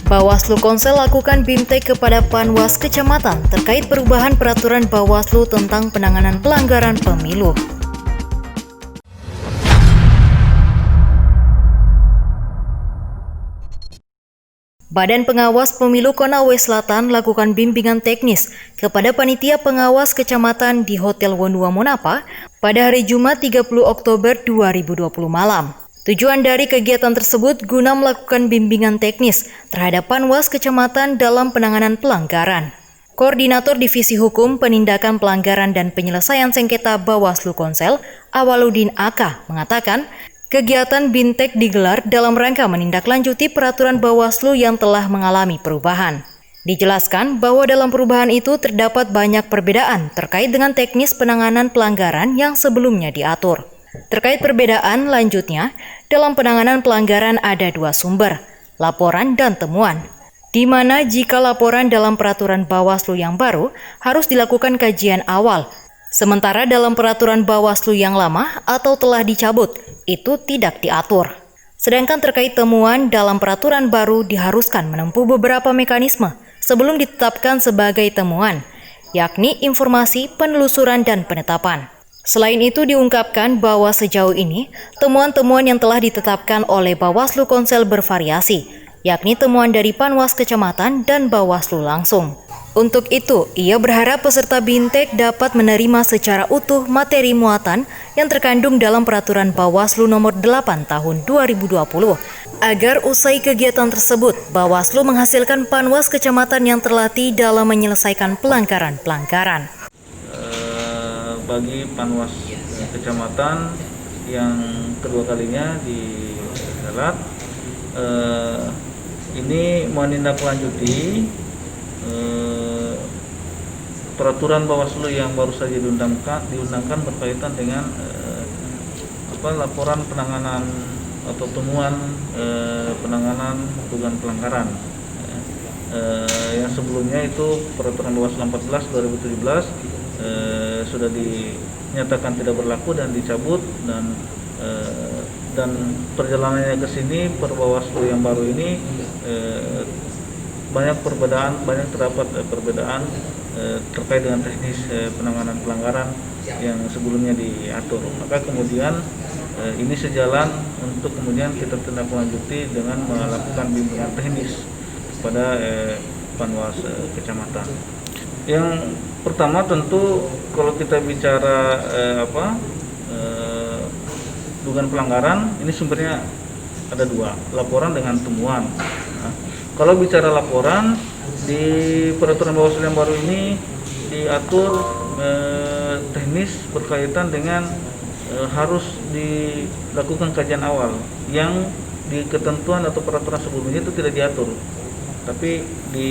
Bawaslu Konsel lakukan BIMTEK kepada Panwas Kecamatan terkait perubahan peraturan Bawaslu tentang penanganan pelanggaran pemilu. Badan Pengawas Pemilu Konawe Selatan lakukan bimbingan teknis kepada panitia pengawas kecamatan di Hotel Wonua Monapa pada hari Jumat 30 Oktober 2020 malam. Tujuan dari kegiatan tersebut guna melakukan bimbingan teknis terhadap Panwas Kecamatan dalam penanganan pelanggaran. Koordinator Divisi Hukum, Penindakan Pelanggaran dan Penyelesaian Sengketa Bawaslu Konsel, Awaludin Aka, mengatakan kegiatan BIMTEK digelar dalam rangka menindaklanjuti peraturan Bawaslu yang telah mengalami perubahan. Dijelaskan bahwa dalam perubahan itu terdapat banyak perbedaan terkait dengan teknis penanganan pelanggaran yang sebelumnya diatur. Terkait perbedaan lanjutnya, dalam penanganan pelanggaran ada dua sumber, laporan dan temuan, di mana jika laporan dalam peraturan Bawaslu yang baru harus dilakukan kajian awal, sementara dalam peraturan Bawaslu yang lama atau telah dicabut, itu tidak diatur. Sedangkan terkait temuan dalam peraturan baru diharuskan menempuh beberapa mekanisme sebelum ditetapkan sebagai temuan, yakni informasi, penelusuran, dan penetapan. Selain itu diungkapkan bahwa sejauh ini temuan-temuan yang telah ditetapkan oleh Bawaslu Konsel bervariasi, yakni temuan dari Panwas Kecamatan dan Bawaslu langsung. Untuk itu, ia berharap peserta BIMTEK dapat menerima secara utuh materi muatan yang terkandung dalam Peraturan Bawaslu Nomor 8 Tahun 2020, agar usai kegiatan tersebut, Bawaslu menghasilkan Panwas Kecamatan yang terlatih dalam menyelesaikan pelanggaran-pelanggaran. Bagi Panwas Kecamatan yang kedua kalinya dihelat, ini menindaklanjuti peraturan Bawaslu yang baru saja diundangkan berkaitan dengan laporan penanganan atau temuan penanganan dugaan pelanggaran. Yang sebelumnya itu peraturan Bawaslu 14 2017 sudah dinyatakan tidak berlaku dan dicabut, dan perjalanannya ke sini per Bawaslu yang baru ini terdapat perbedaan terkait dengan teknis penanganan pelanggaran yang sebelumnya diatur. Maka kemudian ini sejalan untuk kemudian kita tindaklanjuti dengan melakukan bimbingan teknis kepada Panwas Kecamatan. Yang pertama tentu kalau kita bicara dugaan pelanggaran, ini sumbernya ada dua, laporan dengan temuan. Nah, kalau bicara laporan, di peraturan Bawaslu yang baru ini diatur teknis berkaitan dengan harus dilakukan kajian awal yang di ketentuan atau peraturan sebelumnya itu tidak diatur. Tapi di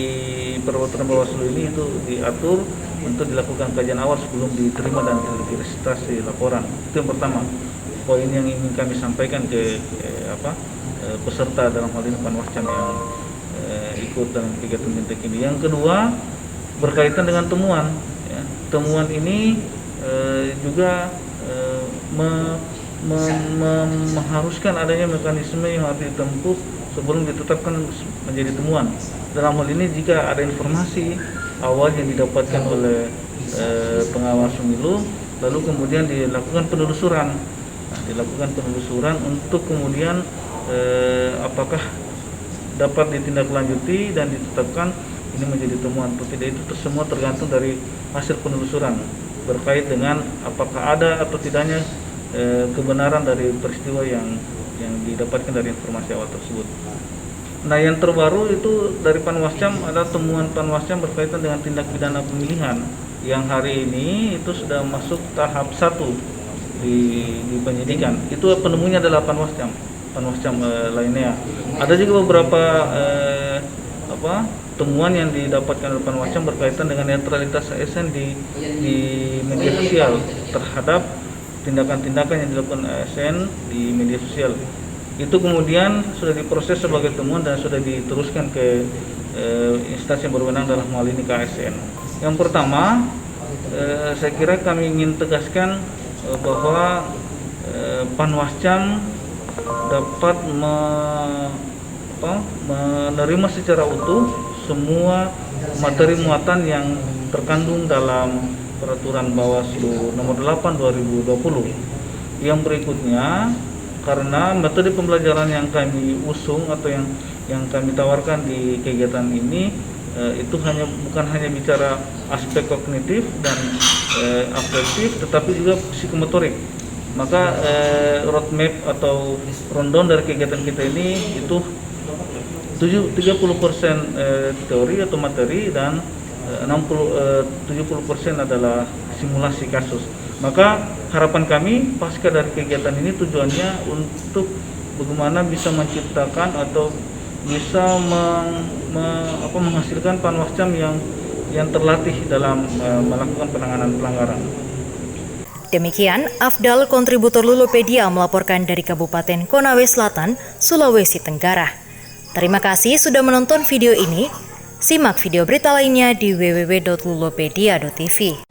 peraturan Bawaslu ini itu diatur untuk dilakukan kajian awal sebelum diterima dan diregistrasi laporan. Itu yang pertama. Poin yang ingin kami sampaikan ke peserta dalam hal ini Panwascam yang ikut dalam kegiatan BIMTEK ini. Yang kedua berkaitan dengan temuan. Ya. Temuan ini juga mengharuskan adanya mekanisme yang harus ditempuh sebelum ditetapkan menjadi temuan. Dalam hal ini jika ada informasi awal yang didapatkan oleh pengawas pemilu, lalu kemudian dilakukan penelusuran. Nah, dilakukan penelusuran untuk kemudian apakah dapat ditindaklanjuti dan ditetapkan ini menjadi temuan atau tidak, itu semua tergantung dari hasil penelusuran berkait dengan apakah ada atau tidaknya kebenaran dari peristiwa yang didapatkan dari informasi awal tersebut. Nah, yang terbaru itu dari Panwascam ada temuan Panwascam berkaitan dengan tindak pidana pemilihan yang hari ini itu sudah masuk tahap 1 di penyidikan. Itu penemunya adalah Panwascam lainnya. Ada juga beberapa temuan yang didapatkan oleh Panwascam berkaitan dengan netralitas ASN di media sosial terhadap tindakan-tindakan yang dilakukan ASN di media sosial. Itu kemudian sudah diproses sebagai temuan dan sudah diteruskan ke instansi yang berwenang dalam hal ini ke ASN. Yang pertama, saya kira kami ingin tegaskan bahwa Panwascam dapat menerima secara utuh semua materi muatan yang terkandung dalam Peraturan Bawaslu Nomor 8 2020. Yang berikutnya, karena metode pembelajaran yang kami usung atau yang kami tawarkan di kegiatan ini itu bukan hanya bicara aspek kognitif dan afektif, tetapi juga psikomotorik. Maka roadmap atau rundown dari kegiatan kita ini itu 30% teori atau materi dan 70% adalah simulasi kasus. Maka harapan kami pasca dari kegiatan ini tujuannya untuk bagaimana bisa menciptakan atau bisa menghasilkan panwascam yang terlatih dalam melakukan penanganan pelanggaran. Demikian, Afdal, kontributor Lulopedia melaporkan dari Kabupaten Konawe Selatan, Sulawesi Tenggara. Terima kasih sudah menonton video ini. Simak video berita lainnya di www.lulopedia.tv.